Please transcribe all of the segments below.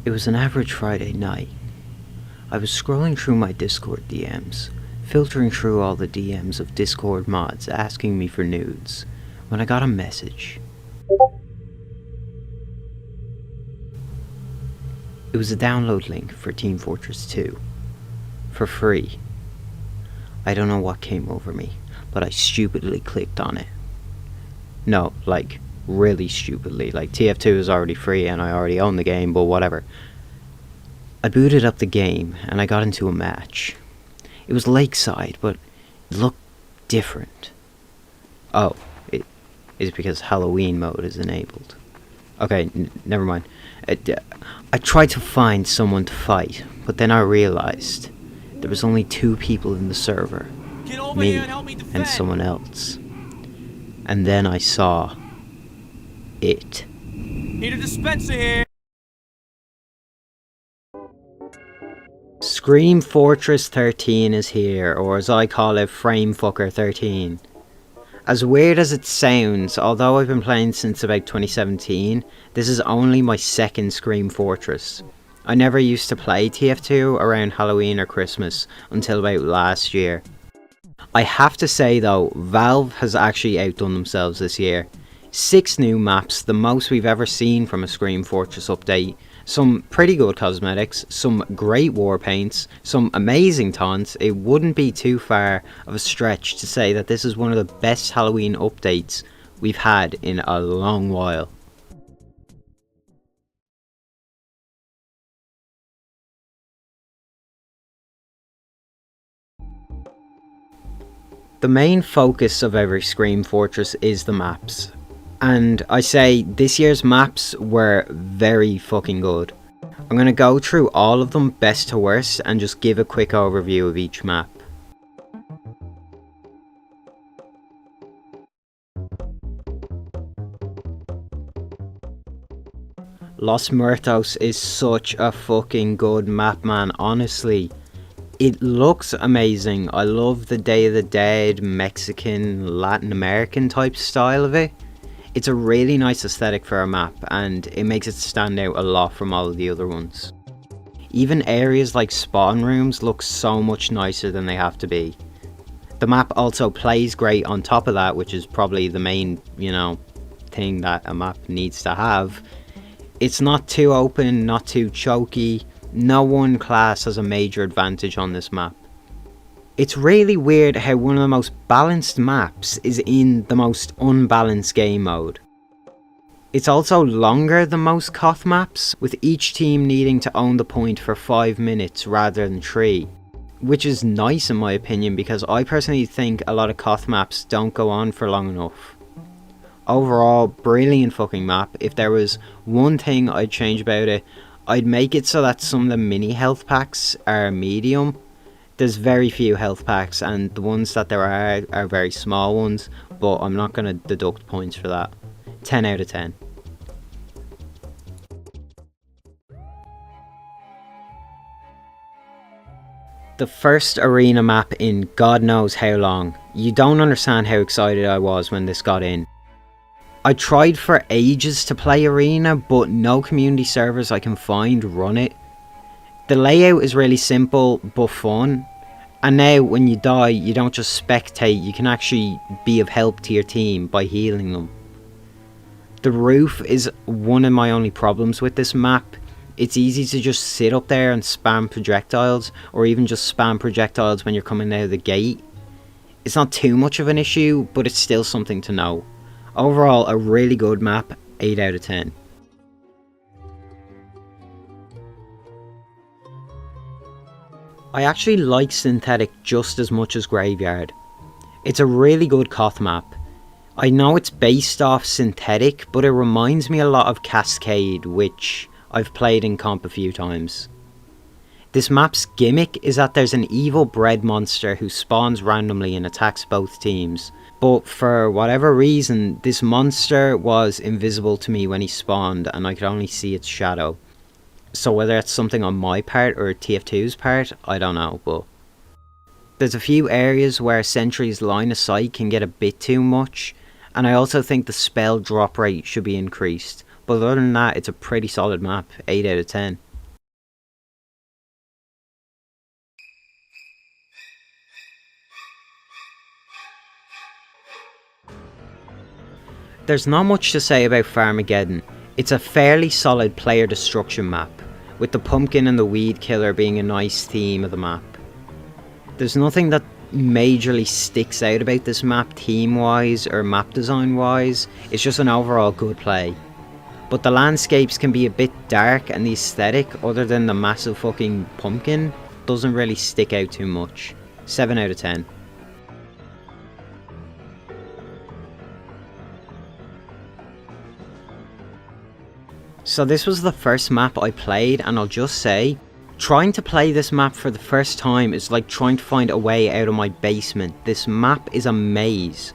It was an average Friday night. I was scrolling through my Discord DMs, filtering through all the DMs of Discord mods asking me for nudes, when I got a message. It was a download link for Team Fortress 2. For free. I don't know what came over me, but I stupidly clicked on it. No, like, really stupidly. Like, TF2 is already free and I already own the game, but whatever. I booted up the game and I got into a match. It was lakeside, but it looked different. Oh, it is because Halloween mode is enabled. Okay, never mind. I tried to find someone to fight, but then I realized there was only 2 people in the server. Me and someone else. And then I saw it. Need a dispenser here. Scream Fortress 13 is here, or as I call it, Framefucker 13. As weird as it sounds, although I've been playing since about 2017, this is only my second Scream Fortress. I never used to play TF2 around Halloween or Christmas until about last year. I have to say though, Valve has actually outdone themselves this year. 6 new maps, the most we've ever seen from a Scream Fortress update. Some pretty good cosmetics, some great war paints, some amazing taunts. It wouldn't be too far of a stretch to say that this is one of the best Halloween updates we've had in a long while. The main focus of every Scream Fortress is the maps. And I say this year's maps were very fucking good. I'm going to go through all of them best to worst and just give a quick overview of each map. Los Muertes is such a fucking good map, man, honestly. It looks amazing. I love the Day of the Dead, Mexican, Latin American type style of it. It's a really nice aesthetic for a map and it makes it stand out a lot from all of the other ones. Even areas like spawn rooms look so much nicer than they have to be. The map also plays great on top of that, which is probably the main, thing that a map needs to have. It's not too open, not too choky. No one class has a major advantage on this map. It's really weird how one of the most balanced maps is in the most unbalanced game mode. It's also longer than most Koth maps, with each team needing to own the point for 5 minutes rather than 3. Which is nice in my opinion because I personally think a lot of Koth maps don't go on for long enough. Overall, brilliant fucking map. If there was one thing I'd change about it, I'd make it so that some of the mini health packs are medium. There's very few health packs and the ones that there are very small ones, but I'm not going to deduct points for that. 10 out of 10. The first arena map in God knows how long. You don't understand how excited I was when this got in. I tried for ages to play arena, but no community servers I can find run it. The layout is really simple but fun, and now when you die you don't just spectate, you can actually be of help to your team by healing them. The roof is one of my only problems with this map. It's easy to just sit up there and spam projectiles, or even just spam projectiles when you're coming out of the gate. It's not too much of an issue, but it's still something to know. Overall, a really good map, 8 out of 10. I actually like Synthetic just as much as Graveyard. It's a really good Koth map. I know it's based off Synthetic, but it reminds me a lot of Cascade, which I've played in comp a few times. This map's gimmick is that there's an evil bread monster who spawns randomly and attacks both teams. But for whatever reason, this monster was invisible to me when he spawned and I could only see its shadow. So whether it's something on my part or TF2's part, I don't know, but there's a few areas where Sentry's line of sight can get a bit too much, and I also think the spell drop rate should be increased. But other than that, it's a pretty solid map, 8 out of 10. There's not much to say about Armageddon. It's a fairly solid player destruction map, with the pumpkin and the weed killer being a nice theme of the map. There's nothing that majorly sticks out about this map theme wise or map design wise, it's just an overall good play. But the landscapes can be a bit dark and the aesthetic, other than the massive fucking pumpkin, doesn't really stick out too much. 7 out of 10. So this was the first map I played, and I'll just say, trying to play this map for the first time is like trying to find a way out of my basement. This map is a maze.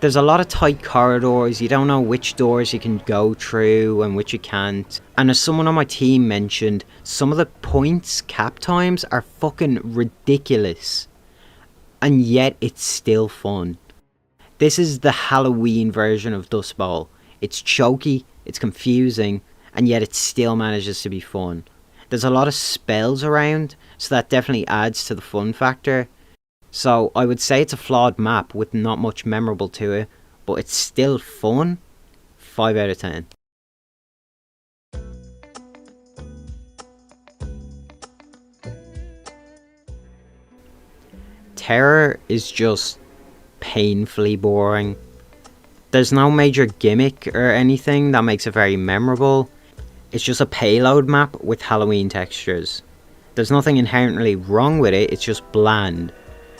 There's a lot of tight corridors, you don't know which doors you can go through and which you can't. And as someone on my team mentioned, some of the points cap times are fucking ridiculous. And yet it's still fun. This is the Halloween version of Dust Bowl. It's choky, it's confusing, and yet it still manages to be fun. There's a lot of spells around, so that definitely adds to the fun factor. So I would say it's a flawed map with not much memorable to it, but it's still fun. 5 out of 10. Terror is just painfully boring. There's no major gimmick or anything that makes it very memorable. It's just a payload map with Halloween textures. There's nothing inherently wrong with it, it's just bland.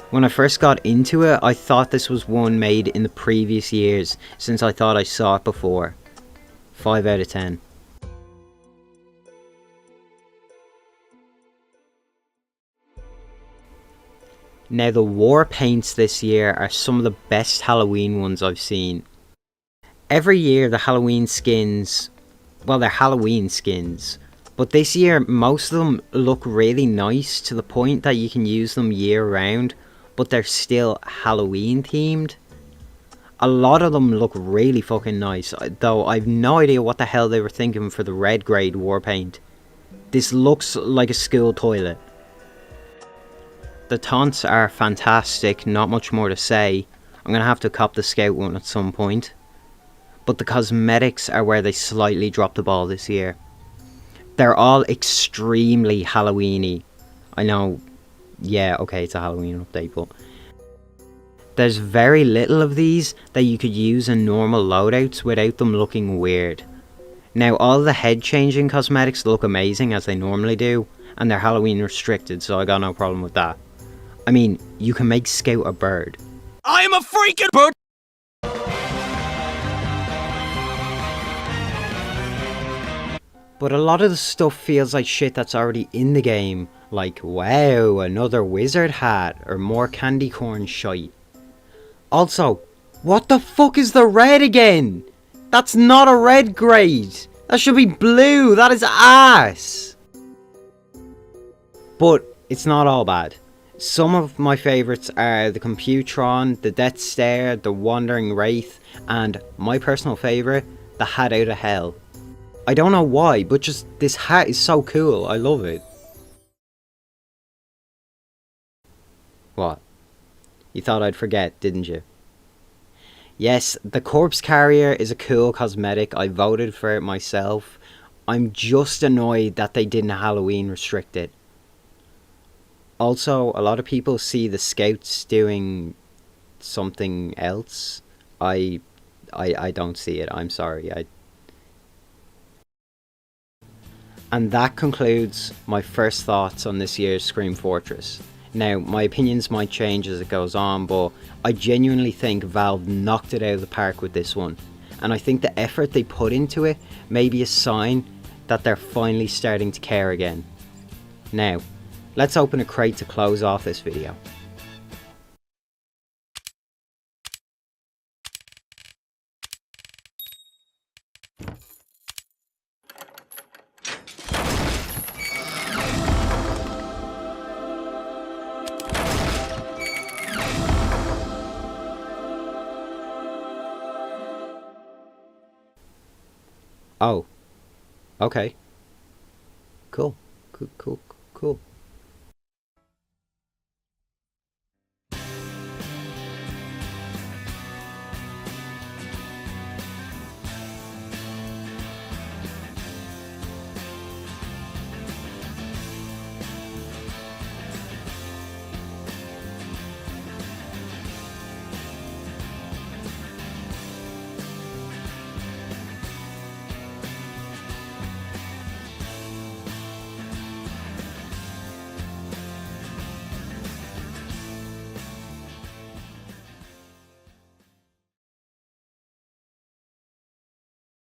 When I first got into it, I thought this was one made in the previous years, since I thought I saw it before. 5 out of 10. Now the war paints this year are some of the best Halloween ones I've seen. Every year the Halloween skins, well, they're Halloween skins, but this year most of them look really nice to the point that you can use them year round, but they're still Halloween themed. A lot of them look really fucking nice, though I've no idea what the hell they were thinking for the red grade war paint. This looks like a school toilet. The taunts are fantastic, not much more to say. I'm gonna have to cop the scout one at some point. But the cosmetics are where they slightly dropped the ball this year. They're all extremely Halloween-y. I know, yeah, okay, it's a Halloween update, but there's very little of these that you could use in normal loadouts without them looking weird. Now, all the head changing cosmetics look amazing as they normally do, and they're Halloween restricted, so I got no problem with that. I mean, you can make Scout a bird. I am a freaking bird! But a lot of the stuff feels like shit that's already in the game, like, wow, another wizard hat, or more candy corn shite. Also, what the fuck is the red again? That's not a red grade. That should be blue, that is ass. But it's not all bad. Some of my favourites are the Computron, the Death Stare, the Wandering Wraith, and my personal favourite, the Hat Out of Hell. I don't know why, but just this hat is so cool, I love it. What? You thought I'd forget, didn't you? Yes, the Corpse Carrier is a cool cosmetic, I voted for it myself. I'm just annoyed that they didn't Halloween restrict it. Also, a lot of people see the Scouts doing something else. I don't see it, I'm sorry. And that concludes my first thoughts on this year's Scream Fortress. Now, my opinions might change as it goes on, but I genuinely think Valve knocked it out of the park with this one. And I think the effort they put into it may be a sign that they're finally starting to care again. Now, let's open a crate to close off this video. Oh. Okay. Cool. Cool.